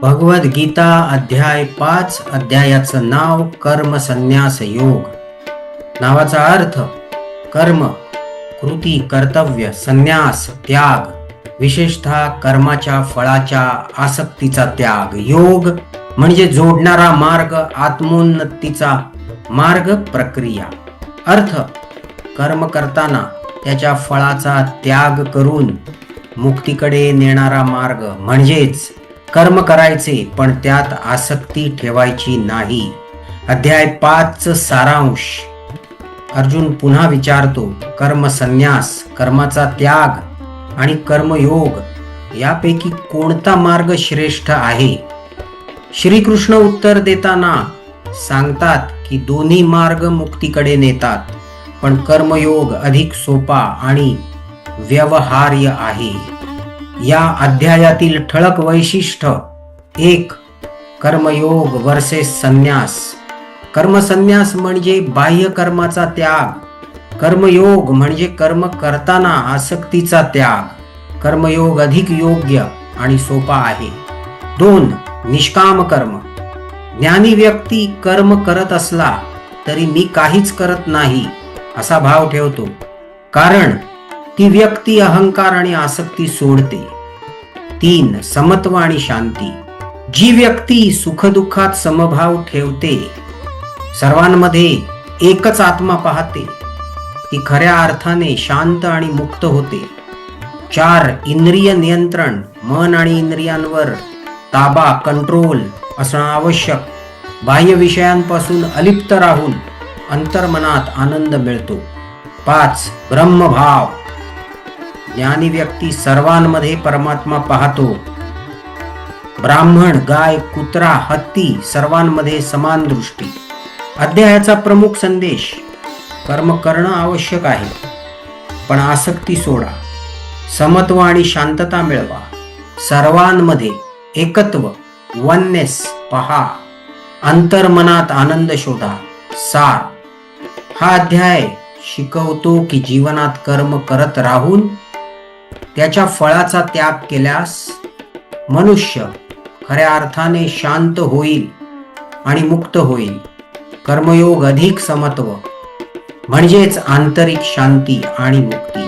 भगवद्गीता अध्याय 5 अध्यायाचं नाव कर्म संन्यास योग. नावाचा अर्थ कर्म, कृती, कर्तव्य, संन्यास, त्याग, विशेषतः कर्माच्या फळाच्या आसक्तीचा त्याग. योग म्हणजे जोडणारा मार्ग, आत्मोन्नतीचा मार्ग, प्रक्रिया. अर्थ कर्म करताना त्याच्या फळाचा त्याग करून मुक्तीकडे नेणारा मार्ग. म्हणजेच कर्म करायचे पण त्यात आसक्ती ठेवायची नाही. अध्याय 5 सारांश. अर्जुन पुन्हा विचारतो, कर्म संन्यास, कर्माचा त्याग आणि कर्मयोग यापैकी कोणता मार्ग श्रेष्ठ आहे? श्रीकृष्ण उत्तर देताना सांगतात की दोन्ही मार्ग मुक्तीकडे नेतात, पण कर्मयोग अधिक सोपा आणि व्यवहार्य आहे. या अध्यायातील ठळक वैशिष्ट्य: 1. कर्मयोग वर्सेस संन्यास. कर्मसंन्यास म्हणजे बाह्य कर्माचा त्याग. कर्मयोग म्हणजे कर्म करताना आसक्तीचा त्याग. कर्मयोग अधिक योग्य आणि सोपा आहे. 2. निष्काम कर्म. ज्ञानी व्यक्ती कर्म करत असला तरी मी काहीच करत नाही असा भाव ठेवतो, कारण ती व्यक्ती अहंकार आणि आसक्ती सोडते. 3. समत्व आणि शांती. जी व्यक्ती सुखदुःखात समभाव ठेवते, सर्वांमध्ये एकच आत्मा पाहते, ती खऱ्या अर्थाने शांत आणि मुक्त होते. 4. इंद्रिय नियंत्रण. मन आणि इंद्रियांवर ताबा, कंट्रोल असणं आवश्यक. बाह्य विषयांपासून अलिप्त राहून अंतर्मनात आनंद मिळतो. 5. ब्रह्मभाव. ज्ञानी व्यक्ती सर्वांमध्ये परमात्मा पाहतो. ब्राह्मण, गाय, कुत्रा, हत्ती सर्वांमध्ये समान दृष्टी. अध्यायाचा प्रमुख संदेश: कर्म करणं आवश्यक आहे, पण आसक्ती सोडा. समत्व आणि शांतता मिळवा. सर्वांमध्ये एकत्व, वननेस पहा. अंतर्मनात आनंद शोधा. सार: हा अध्याय शिकवतो की जीवनात कर्म करत राहून त्याच्या फळाचा त्याग केल्यास मनुष्य खऱ्या अर्थाने शांत होईल आणि मुक्त होईल. कर्मयोग अधिक समत्व म्हणजेच आंतरिक शांती आणि मुक्ती.